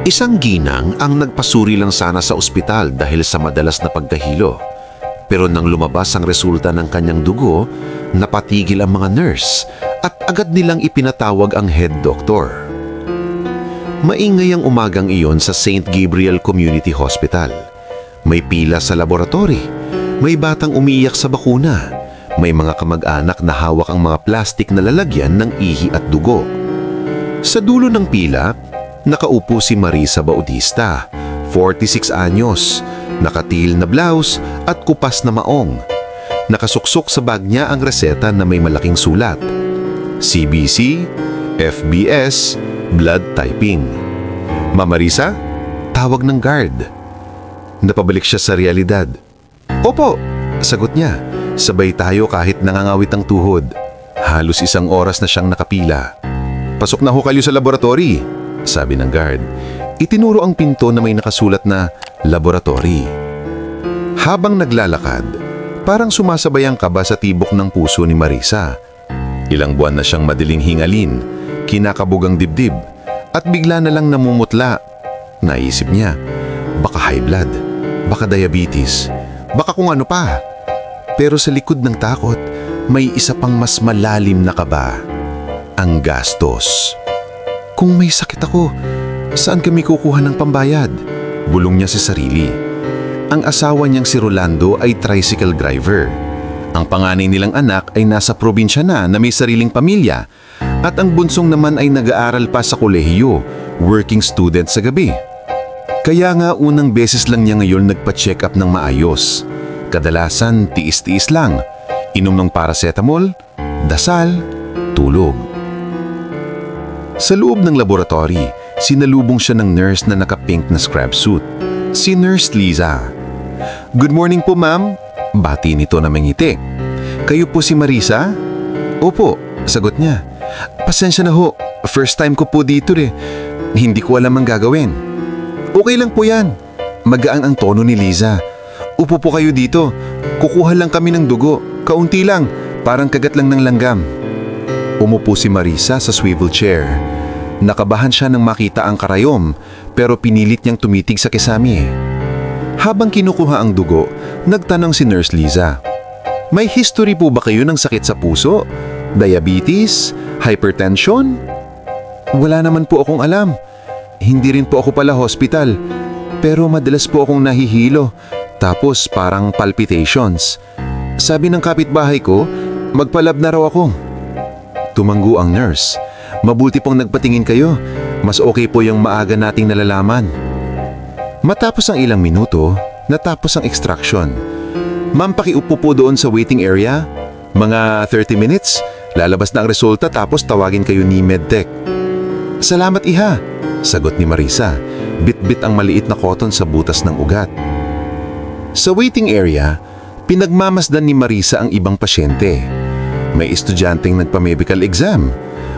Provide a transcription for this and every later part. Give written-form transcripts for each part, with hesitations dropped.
Isang ginang ang nagpasuri lang sana sa ospital dahil sa madalas na pagkahilo. Pero nang lumabas ang resulta ng kanyang dugo, napatigil ang mga nurse at agad nilang ipinatawag ang head doctor. Maingay ang umagang iyon sa St. Gabriel Community Hospital. May pila sa laboratory, may batang umiiyak sa bakuna, may mga kamag-anak na hawak ang mga plastik na lalagyan ng ihi at dugo. Sa dulo ng pila, nakaupo si Marisa Bautista, 46 anyos, nakatil na blouse at kupas na maong. Nakasuksok sa bag niya ang reseta na may malaking sulat: CBC, FBS, blood typing. "Ma'am Marisa?" Tawag ng guard. Napabalik siya sa realidad. "Opo," sagot niya. Sabay tayo kahit nangangawit ang tuhod. Halos 1 oras na siyang nakapila. "Pasok na ho kayo sa laboratory," sabi ng guard. Itinuro ang pinto na may nakasulat na laboratory. Habang naglalakad, parang sumasabay ang kaba sa tibok ng puso ni Marisa. Ilang buwan na siyang madaling hingalin, kinakabog ang dibdib, at bigla na lang namumutla. Naisip niya, baka high blood, baka diabetes, baka kung ano pa. Pero sa likod ng takot, may isa pang mas malalim na kaba: ang gastos. "Kung may sakit ako, saan kami kukuha ng pambayad?" Bulong niya sa sarili. Ang asawa niyang si Rolando ay tricycle driver. Ang panganay nilang anak ay nasa probinsya na may sariling pamilya, at ang bunsong naman ay nag-aaral pa sa kolehiyo, working student sa gabi. Kaya nga unang beses lang niya ngayon nagpa-check up ng maayos. Kadalasan tiis-tiis lang, inom ng paracetamol, dasal, tulog. Sa loob ng laboratory, sinalubong siya ng nurse na naka-pink na scrub suit. Si Nurse Liza. "Good morning po, ma'am." Bati nito na may ngiti. "Kayo po si Marisa?" "Opo," sagot niya. "Pasensya na ho, first time ko po dito eh. Hindi ko alam ang gagawin." "Okay lang po yan." Magaan ang tono ni Liza. "Upo po kayo dito. Kukuha lang kami ng dugo. Kaunti lang, parang kagat lang ng langgam." Umupo si Marisa sa swivel chair. Nakabahan siya nang makita ang karayom, pero pinilit niyang tumitig sa kisame. Habang kinukuha ang dugo, nagtanong si Nurse Liza, "May history po ba kayo ng sakit sa puso? Diabetes? Hypertension?" "Wala naman po akong alam. Hindi rin po ako pala hospital. Pero madalas po akong nahihilo, tapos parang palpitations. Sabi ng kapitbahay ko, magpalab na raw ako." Tumanggo ang nurse. "Mabuti pong nagpatingin kayo. Mas okay po yung maaga nating nalalaman." Matapos ang ilang minuto, natapos ang extraction. "Ma'am, pakiupo po doon sa waiting area. Mga 30 minutes, lalabas na ang resulta tapos tawagin kayo ni Medtech." "Salamat, iha," sagot ni Marisa. Bit-bit ang maliit na cotton sa butas ng ugat. Sa waiting area, pinagmamasdan ni Marisa ang ibang pasyente. May estudyanteng nagpa-medical exam.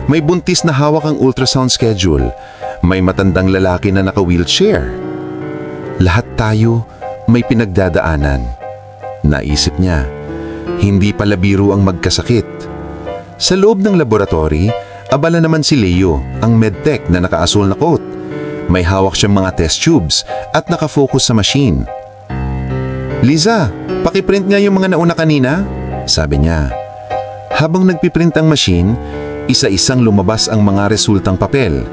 May buntis na hawak ang ultrasound schedule. May matandang lalaki na naka-wheelchair. Lahat tayo may pinagdadaanan. Naisip niya, hindi pala biro ang magkasakit. Sa loob ng laboratory, abala naman si Leo, ang medtech na nakaasul na coat. May hawak siyang mga test tubes at nakafocus sa machine. "Liza, pakiprint nga yung mga nauna kanina," sabi niya. Habang nagpiprint ang machine, isa-isang lumabas ang mga resultang papel.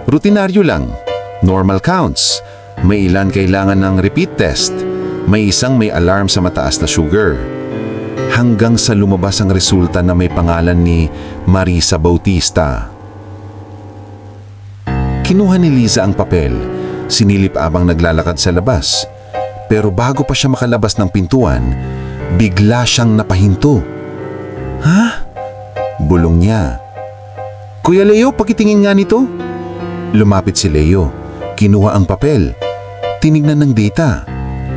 Rutinaryo lang, normal counts, may ilan kailangan ng repeat test, may isang may alarm sa mataas na sugar. Hanggang sa lumabas ang resulta na may pangalan ni Marisa Bautista. Kinuha ni Liza ang papel, sinilip abang naglalakad sa labas. Pero bago pa siya makalabas ng pintuan, bigla siyang napahinto. "Ha?" bulong niya. "Kuya Leo, pakitingin nga nito." Lumapit si Leo, kinuha ang papel, tinignan ng data.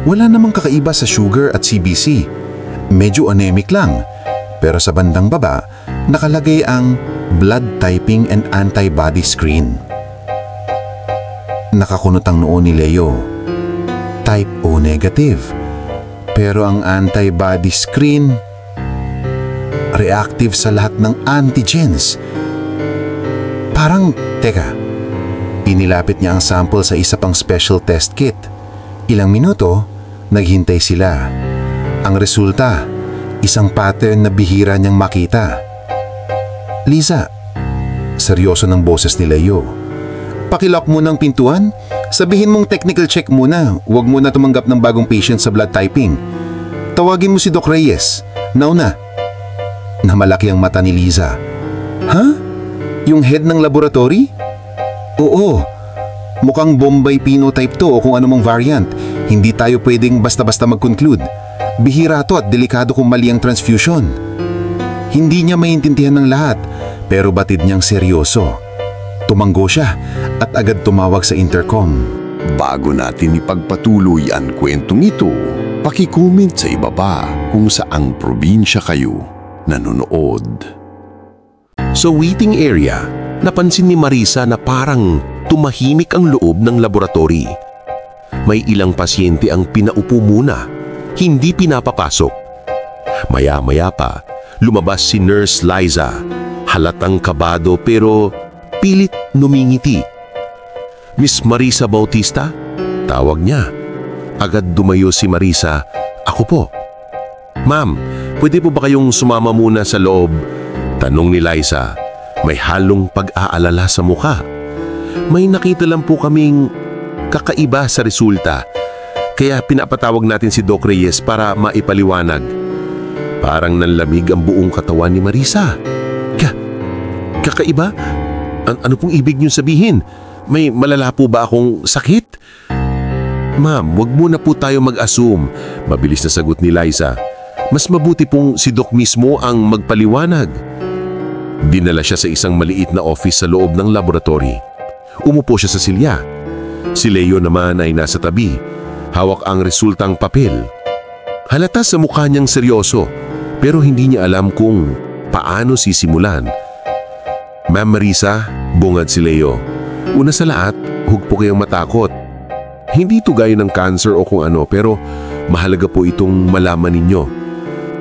Wala namang kakaiba sa sugar at CBC. Medyo anemic lang, pero sa bandang baba, nakalagay ang blood typing and antibody screen. Nakakunot ang noo ni Leo. Type O negative. Pero ang antibody screen, reactive sa lahat ng antigens. Parang, teka, Inilapit niya ang sample sa isa pang special test kit. Ilang minuto, naghintay sila. Ang resulta, isang pattern na bihira niyang makita. Liza, seryoso ng boses ni Leo. Pakilock muna ang pintuan. Sabihin mong technical check muna. Huwag muna tumanggap ng bagong patient sa blood typing. Tawagin mo si Doc Reyes. Nauna. Namalaki ang mata ni Liza. Ha? Yung head ng laboratory? Oo. Mukhang Bombay phenotype to o kung anumang variant. Hindi tayo pwedeng basta-basta mag-conclude. Bihira to at delikado kung mali ang transfusion. Hindi niya maintindihan ng lahat, pero batid niyang seryoso. Tumanggo siya at agad tumawag sa intercom. Bago natin ipagpatuloy ang kwentong ito, paki-comment sa ibaba kung saang probinsya kayo nanonood. Sa waiting area, napansin ni Marisa na parang tumahimik ang loob ng laboratory. May ilang pasyente ang pinaupo muna, hindi pinapapasok. Maya-maya pa, lumabas si Nurse Liza, halatang kabado pero pilit numingiti. Miss Marisa Bautista? Tawag niya. Agad dumayo si Marisa. Ako po. Ma'am, pwede po ba kayong sumama muna sa loob? Tanong ni Liza. May halong pag-aalala sa mukha. May nakita lang po kaming kakaiba sa resulta. Kaya pinapatawag natin si Doc Reyes para maipaliwanag. Parang nanlamig ang buong katawan ni Marisa. Kakaiba? Ano pong ibig niyong sabihin? May malala po ba akong sakit? Ma'am, wag muna po tayo mag-assume. Mabilis na sagot ni Liza. Mas mabuti pong si Doc mismo ang magpaliwanag. Dinala siya sa isang maliit na office sa loob ng laboratory. Umupo siya sa silya. Si Leo naman ay nasa tabi. Hawak ang resultang papel. Halata sa mukha niyang seryoso, pero hindi niya alam kung paano sisimulan. Ma'am Marisa, bungad si Leo. Una sa lahat, huwag po kayong matakot. Hindi ito gaya ng cancer o kung ano, pero mahalaga po itong malaman ninyo.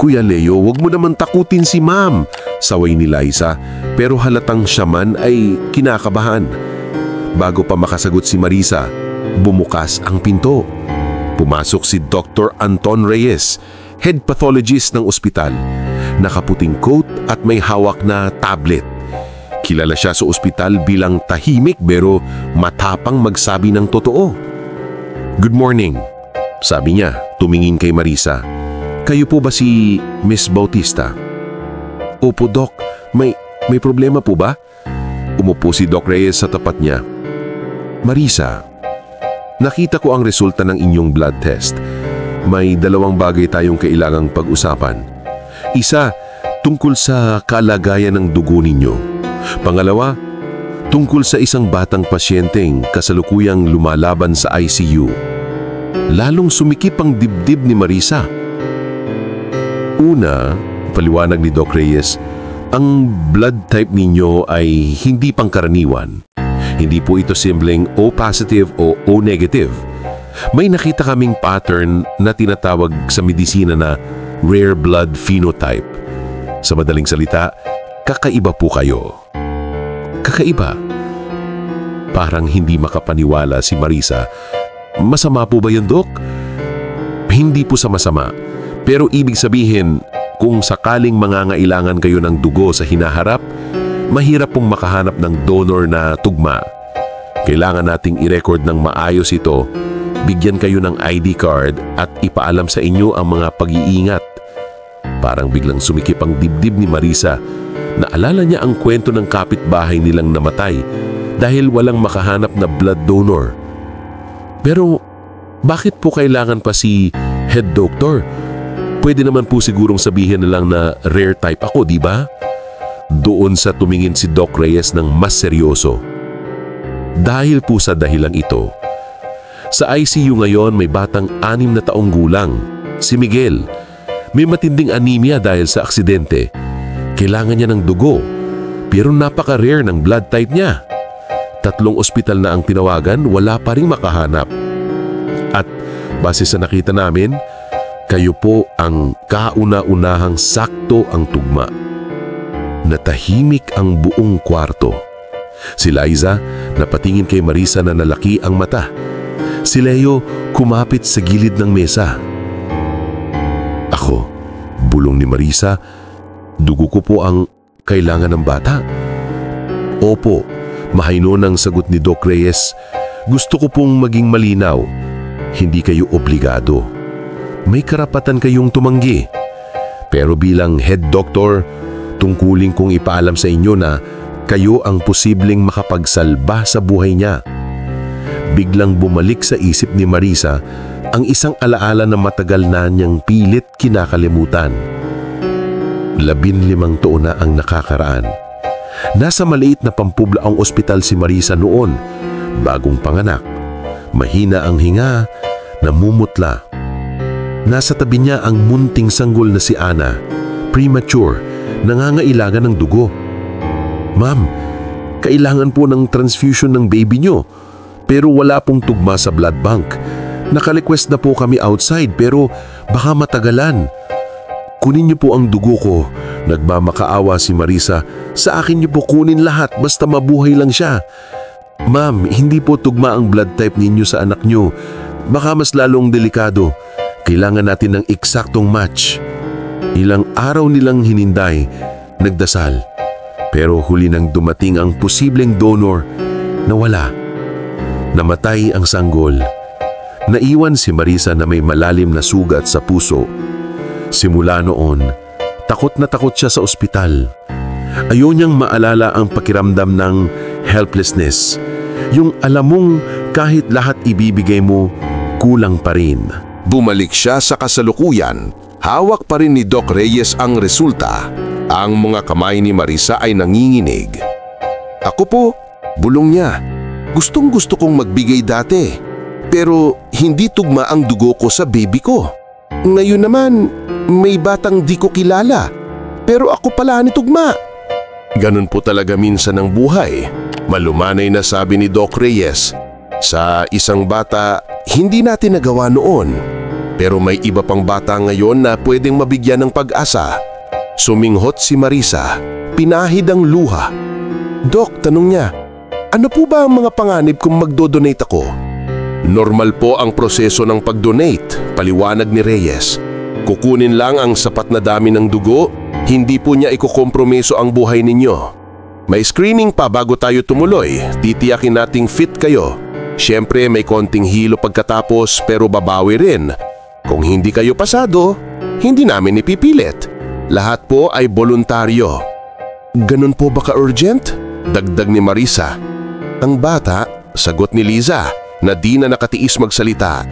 Kuya Leo, huwag mo naman takutin si ma'am, saway ni Liza, pero halatang siya man ay kinakabahan. Bago pa makasagot si Marisa, bumukas ang pinto. Pumasok si Dr. Anton Reyes, head pathologist ng ospital. Nakaputing coat at may hawak na tablet. Kilala siya sa ospital bilang tahimik pero matapang magsabi ng totoo. Good morning, sabi niya, tumingin kay Marisa. Kayo po ba si Miss Bautista? Opo, Doc. May problema po ba? Umupo si Doc Reyes sa tapat niya. Marisa, nakita ko ang resulta ng inyong blood test. May dalawang bagay tayong kailangang pag-usapan. Isa, tungkol sa kalagayan ng dugo ninyo. Pangalawa, tungkol sa isang batang pasyenteng kasalukuyang lumalaban sa ICU. Lalong sumikip ang dibdib ni Marisa. Una, paliwanag ni Doc Reyes, ang blood type ninyo ay hindi pangkaraniwan. Hindi po ito simpleng O positive o O negative. May nakita kaming pattern na tinatawag sa medisina na rare blood phenotype. Sa madaling salita, kakaiba po kayo. Kakaiba? Parang hindi makapaniwala si Marisa. Masama po ba yun, Doc? Hindi po sa masama. Pero ibig sabihin, kung sakaling mangangailangan kayo ng dugo sa hinaharap, mahirap pong makahanap ng donor na tugma. Kailangan nating i-record ng maayos ito, bigyan kayo ng ID card at ipaalam sa inyo ang mga pag-iingat. Parang biglang sumikip ang dibdib ni Marisa. Naalala niya ang kwento ng kapitbahay nilang namatay dahil walang makahanap na blood donor. Pero bakit po kailangan pa si head doctor? Pwede naman po sigurong sabihin na lang na rare type ako, di ba? Doon sa tumingin si Doc Reyes ng mas seryoso. Dahil po sa dahilang ito, sa ICU ngayon may batang 6 na taong gulang, si Miguel. May matinding anemia dahil sa aksidente. Kailangan niya ng dugo, pero napaka-rare ng blood type niya. 3 ospital na ang tinawagan, wala pa ring makahanap. At base sa nakita namin, kayo po ang kauna-unahang sakto ang tugma. Natahimik ang buong kwarto. Si Liza, Napatingin kay Marisa na nalaki ang mata. Si Leo kumapit sa gilid ng mesa. Ako, bulong ni Marisa, dugo ko po ang kailangan ng bata. Opo, mahino ng sagot ni Doc Reyes. Gusto ko pong maging malinaw. Hindi kayo obligado. May karapatan kayong tumanggi. Pero bilang head doctor, tungkulin kong ipaalam sa inyo na kayo ang posibleng makapagsalba sa buhay niya. Biglang bumalik sa isip ni Marisa ang isang alaala na matagal na niyang pilit kinakalimutan. 15 taon na ang nakakaraan. Nasa maliit na pampublaang ospital si Marisa noon, bagong panganak. Mahina ang hinga, namumutla. Nasa tabi niya ang munting sanggol na si Ana, premature, nangangailangan ng dugo. Ma'am, kailangan po ng transfusion ng baby niyo, pero wala pong tugma sa blood bank. Naka-request na po kami outside pero baka matagalan. Kunin niyo po ang dugo ko. Nagmamakaawa si Marisa. Sa akin niyo po kunin lahat basta mabuhay lang siya. Ma'am, hindi po tugma ang blood type ninyo sa anak niyo. Baka mas lalong delikado. Kailangan natin ng eksaktong match. Ilang araw nilang hininday, nagdasal. Pero huli nang dumating ang posibleng donor, nawala. Namatay ang sanggol. Naiwan si Marisa na may malalim na sugat sa puso. Simula noon, takot na takot siya sa ospital. Ayaw niyang maalala ang pakiramdam ng helplessness. Yung alam mong kahit lahat ibibigay mo, kulang pa rin. Bumalik siya sa kasalukuyan. Hawak pa rin ni Doc Reyes ang resulta. Ang mga kamay ni Marisa ay nanginginig. Ako po, bulong niya. Gustong-gusto kong magbigay dati. Pero hindi tugma ang dugo ko sa baby ko. Ngayon naman, may batang di ko kilala. Pero ako pala ni tugma. Ganun po talaga minsan ang buhay. Malumanay na sabi ni Doc Reyes. Sa isang bata, hindi natin nagawa noon. Pero may iba pang bata ngayon na pwedeng mabigyan ng pag-asa. Suminghot si Marisa. Pinahid ang luha. Doc, tanong niya, ano po ba ang mga panganib kung magdodonate ako? Normal po ang proseso ng pag-donate, paliwanag ni Reyes. Kukunin lang ang sapat na dami ng dugo, hindi po niya ikukompromiso ang buhay ninyo. May screening pa bago tayo tumuloy, titiyakin nating fit kayo. Siyempre may konting hilo pagkatapos pero babawi rin. Kung hindi kayo pasado, hindi namin ipipilit. Lahat po ay voluntaryo. Ganun po ba ka-urgent? Dagdag ni Marisa. Ang bata, sagot ni Liza, na di na nakatiis magsalita.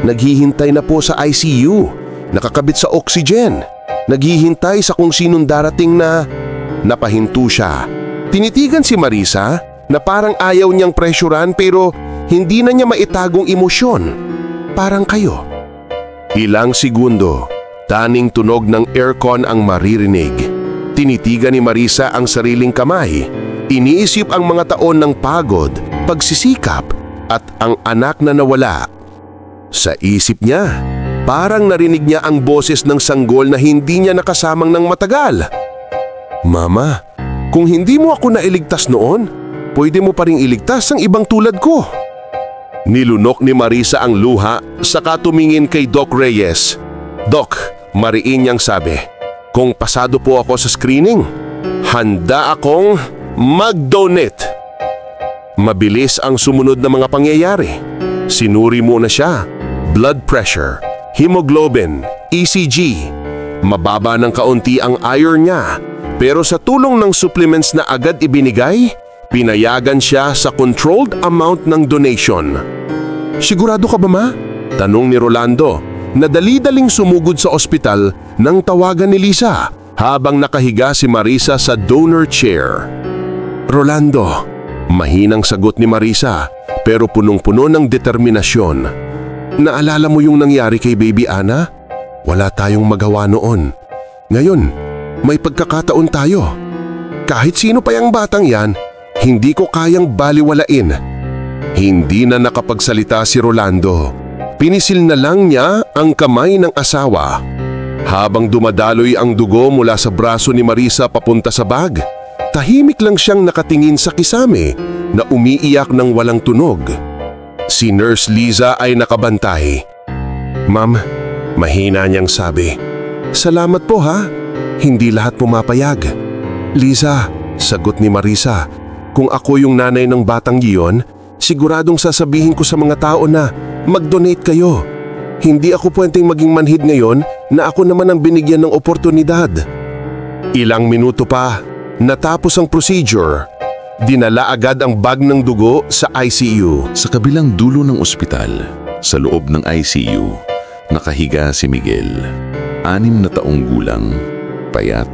Naghihintay na po sa ICU, nakakabit sa oxygen. Naghihintay sa kung sinong darating na napahinto siya. Tinitigan si Marisa na parang ayaw niyang pressurean pero hindi na niya maitagong emosyon. Parang kayo. Ilang segundo, taning tunog ng aircon ang maririnig. Tinitigan ni Marisa ang sariling kamay. Iniisip ang mga taon ng pagod, pagsisikap at ang anak na nawala. Sa isip niya, parang narinig niya ang boses ng sanggol na hindi niya nakasamang ng matagal. Mama, kung hindi mo ako nailigtas noon, pwede mo pa rin iligtas ang ibang tulad ko. Nilunok ni Marisa ang luha saka tumingin kay Doc Reyes. Doc, mariin niyang sabi, kung pasado po ako sa screening, handa akong mag-donate. Mabilis ang sumunod na mga pangyayari. Sinuri muna siya. Blood pressure, hemoglobin, ECG. Mababa ng kaunti ang iron niya. Pero sa tulong ng supplements na agad ibinigay, pinayagan siya sa controlled amount ng donation. Sigurado ka ba, Ma? Tanong ni Rolando, na dali-daling sumugod sa ospital nang tawagan ni Lisa habang nakahiga si Marisa sa donor chair. Rolando, mahinang sagot ni Marisa pero punong-puno ng determinasyon. Naalala mo yung nangyari kay Baby Ana? Wala tayong magawa noon. Ngayon, may pagkakataon tayo. Kahit sino pa yung batang yan, hindi ko kayang baliwalain. Hindi na nakapagsalita si Rolando. Pinisil na lang niya ang kamay ng asawa. Habang dumadaloy ang dugo mula sa braso ni Marisa papunta sa bag, Tahimik lang siyang nakatingin sa kisame na umiiyak ng walang tunog. Si Nurse Liza ay nakabantay. "Ma'am," mahina niyang sabi, "salamat po ha, hindi lahat pumapayag." "Liza," sagot ni Marisa, "kung ako yung nanay ng batang iyon, siguradong sasabihin ko sa mga tao na mag-donate kayo. Hindi ako pwedeng maging manhid ngayon na ako naman ang binigyan ng oportunidad." Ilang minuto pa, natapos ang procedure. Dinala agad ang bag ng dugo sa ICU. Sa kabilang dulo ng ospital, sa loob ng ICU, nakahiga si Miguel. 6 na taong gulang, payat,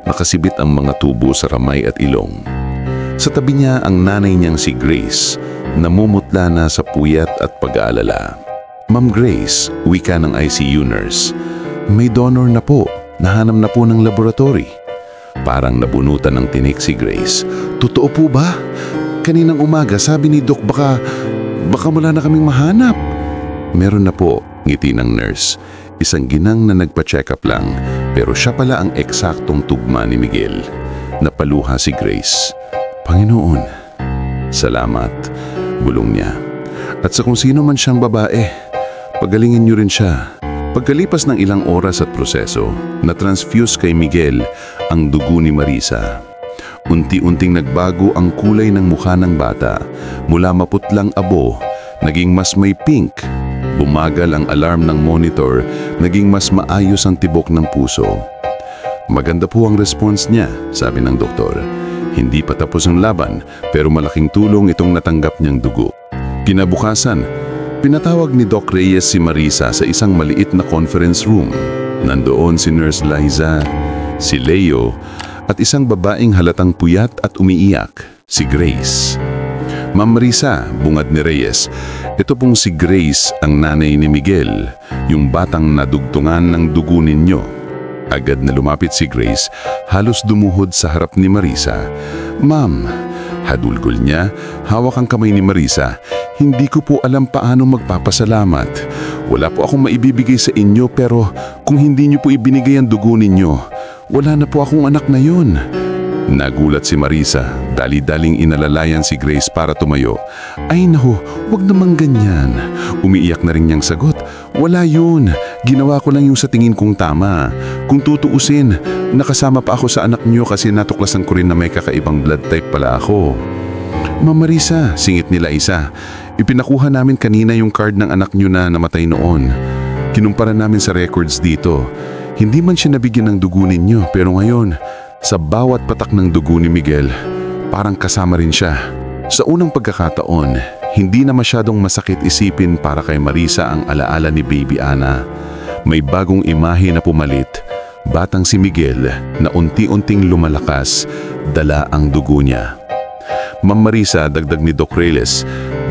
nakasibit ang mga tubo sa ramay at ilong. Sa tabi niya ang nanay niyang si Grace, namumutla na sa puyat at pag-aalala. "Ma'am Grace," wika ng ICU nurse, "may donor na po, nahanap na po ng laboratory." Parang nabunutan ng tinik si Grace. "Totoo po ba? Kaninang umaga sabi ni Doc baka wala na kaming mahanap." "Meron na po," ngiti ng nurse. Isang ginang na nagpa-check up lang, pero siya pala ang eksaktong tugma ni Miguel. Napaluha si Grace. "Panginoon, salamat," bulong niya. "At sa kung sino man siyang babae, pagalingin niyo rin siya." Pagkalipas ng ilang oras at proseso, na-transfuse kay Miguel ang dugo ni Marisa. Unti-unting nagbago ang kulay ng mukha ng bata. Mula maputlang abo, naging mas may pink. Bumagal ang alarm ng monitor, naging mas maayos ang tibok ng puso. "Maganda po ang response niya," sabi ng doktor. "Hindi pa tapos ang laban, pero malaking tulong itong natanggap niyang dugo." Kinabukasan, pinatawag ni Doc Reyes si Marisa sa isang maliit na conference room. Nandoon si Nurse Liza, si Leo, at isang babaeng halatang puyat at umiiyak, si Grace. "Ma'am Marisa," bungad ni Reyes, "ito pong si Grace ang nanay ni Miguel, yung batang nadugtungan ng dugo ninyo." Agad na lumapit si Grace, halos dumuhod sa harap ni Marisa. "Ma'am," hadulgol niya, hawak ang kamay ni Marisa, "hindi ko po alam paano magpapasalamat. Wala po akong maibibigay sa inyo pero kung hindi niyo po ibinigay ang dugo ninyo, wala na po akong anak na yun." Nagulat si Marisa, dali-daling inalalayan si Grace para tumayo. "Ay naku, wag naman ganyan." Umiiyak na rin niyang sagot, "Wala yun. Ginawa ko lang yung sa tingin kong tama. Kung tutuusin, nakasama pa ako sa anak niyo kasi natuklasan ko rin na may kakaibang blood type pala ako." "Ma'am Marisa," singit nila isa, "ipinakuha namin kanina yung card ng anak niyo na namatay noon. Kinumpara namin sa records dito. Hindi man siya nabigyan ng dugo ninyo pero ngayon, sa bawat patak ng dugo ni Miguel, parang kasama rin siya." Sa unang pagkakataon, hindi na masyadong masakit isipin para kay Marisa ang alaala ni Baby Ana. May bagong imahe na pumalit, batang si Miguel na unti-unting lumalakas, dala ang dugo niya. "Ma'am Marisa," dagdag ni Doc Reyes,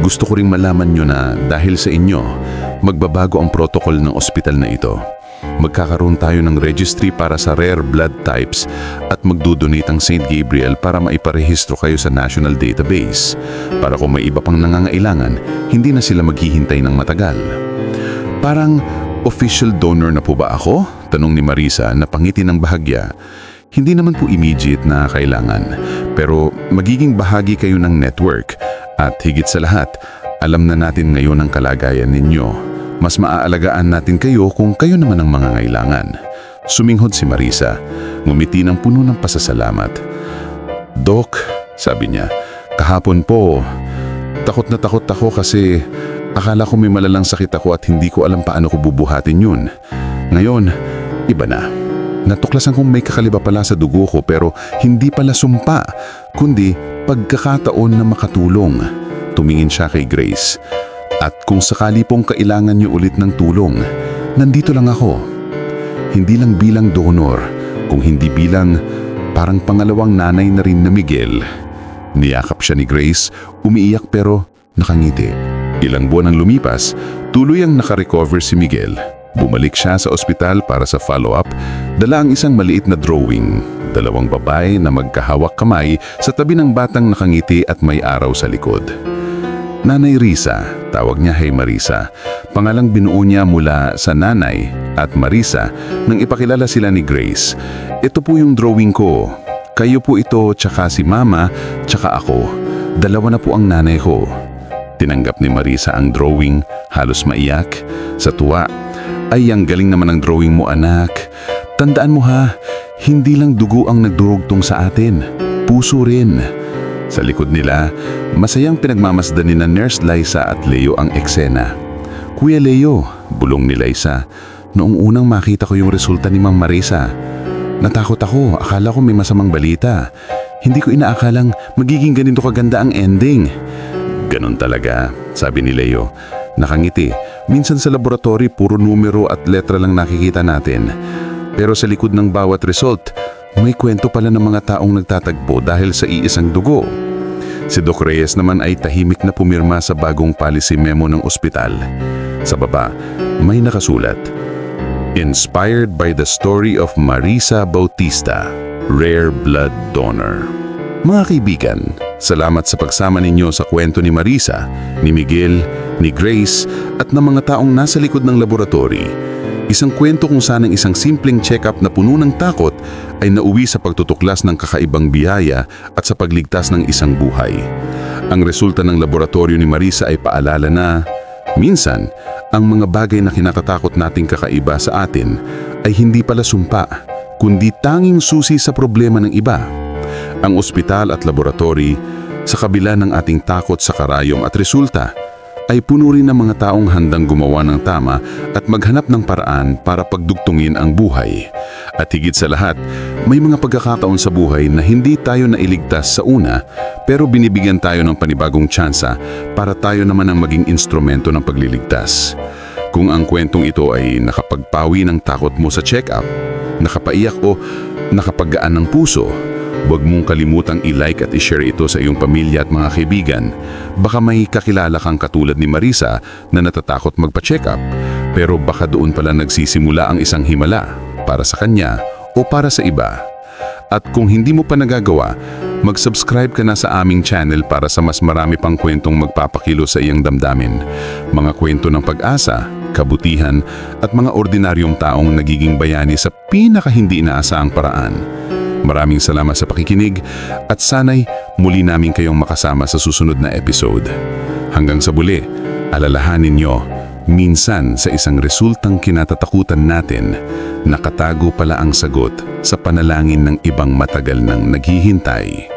"gusto ko ring malaman nyo na dahil sa inyo, magbabago ang protocol ng ospital na ito. Magkakaroon tayo ng registry para sa rare blood types at magdodonate ang St. Gabriel para maiparehistro kayo sa national database. Para kung may iba pang nangangailangan, hindi na sila maghihintay ng matagal." "Parang official donor na po ba ako?" tanong ni Marisa na pangiti ng bahagya. "Hindi naman po immediate na kailangan, pero magiging bahagi kayo ng network at higit sa lahat, alam na natin ngayon ang kalagayan ninyo. Mas maaalagaan natin kayo kung kayo naman ang mangangailangan." Suminghod si Marisa, ngumiti ng puno ng pasasalamat. "Doc," sabi niya, "kahapon po, takot na takot ako kasi akala ko may malalang sakit ako at hindi ko alam paano ko bubuhatin yun. Ngayon, iba na. Natuklasan kong may kakaliba pala sa dugo ko pero hindi pala sumpa, kundi pagkakataon na makatulong." Tumingin siya kay Grace. "At kung sakali pong kailangan niyo ulit ng tulong, nandito lang ako. Hindi lang bilang donor, kung hindi bilang parang pangalawang nanay na rin na Miguel." Niyakap siya ni Grace, umiiyak pero nakangiti. Ilang buwan ang lumipas, tuloy ang nakarecover si Miguel. Bumalik siya sa ospital para sa follow-up, dala ang isang maliit na drawing. 2 babae na magkahawak kamay sa tabi ng batang nakangiti at may araw sa likod. Nanay Risa, tawag niya kay Marisa. Pangalang binuo niya mula sa nanay at Marisa nang ipakilala sila ni Grace. "Ito po yung drawing ko. Kayo po ito, tsaka si Mama, tsaka ako. Dalawa na po ang nanay ko. Tinanggap ni Marisa ang drawing, halos maiyak. Sa tuwa, ay ang galing naman ng drawing mo anak. Tandaan mo ha, hindi lang dugo ang nagdurugtong sa atin, puso rin. Sa likod nila, masayang pinagmamasdan ni na Nurse Liza at Leo ang eksena. Kuya Leo, bulong ni Liza, noong unang makita ko yung resulta ni Ma'am Marisa. Natakot ako, akala ko may masamang balita. Hindi ko inaakalang magiging ganito kaganda ang ending. Ganon talaga, sabi ni Leo. Nakangiti, minsan sa laboratory puro numero at letra lang nakikita natin. Pero sa likod ng bawat result, may kwento pala ng mga taong nagtatagpo dahil sa iisang dugo. Si Doc Reyes naman ay tahimik na pumirma sa bagong policy memo ng ospital. Sa baba, may nakasulat, Inspired by the story of Marisa Bautista, Rare Blood Donor. Mga kaibigan, salamat sa pagsama ninyo sa kwento ni Marisa, ni Miguel, ni Grace at ng mga taong nasa likod ng laboratory. Isang kwento kung saan ang isang simpleng check-up na puno ng takot ay nauwi sa pagtutuklas ng kakaibang biyaya at sa pagligtas ng isang buhay. Ang resulta ng laboratorio ni Marisa ay paalala na minsan, ang mga bagay na kinatatakot nating kakaiba sa atin ay hindi pala sumpa, kundi tanging susi sa problema ng iba. Ang ospital at laboratory, sa kabila ng ating takot sa karayom at resulta, ay puno rin ng mga taong handang gumawa ng tama at maghanap ng paraan para pagdugtungin ang buhay. At higit sa lahat, may mga pagkakataon sa buhay na hindi tayo nailigtas sa una, pero binibigyan tayo ng panibagong tsansa para tayo naman ang maging instrumento ng pagliligtas. Kung ang kwentong ito ay nakapagpawi ng takot mo sa check-up, nakapaiyak o nakapaggaan ng puso, huwag mong kalimutang i-like at i-share ito sa iyong pamilya at mga kaibigan. Baka may kakilala kang katulad ni Marisa na natatakot magpa-check-up, pero baka doon pala nagsisimula ang isang himala para sa kanya o para sa iba. At kung hindi mo pa nagagawa, mag-subscribe ka na sa aming channel para sa mas marami pang kwentong magpapakilo sa iyong damdamin. Mga kwento ng pag-asa, kabutihan at mga ordinaryong taong nagiging bayani sa pinaka-hindi inaasahang paraan. Maraming salamat sa pakikinig at sana'y muli namin kayong makasama sa susunod na episode. Hanggang sa muli, alalahanin nyo, minsan sa isang resultang kinatatakutan natin, nakatago pala ang sagot sa panalangin ng ibang matagal nang naghihintay.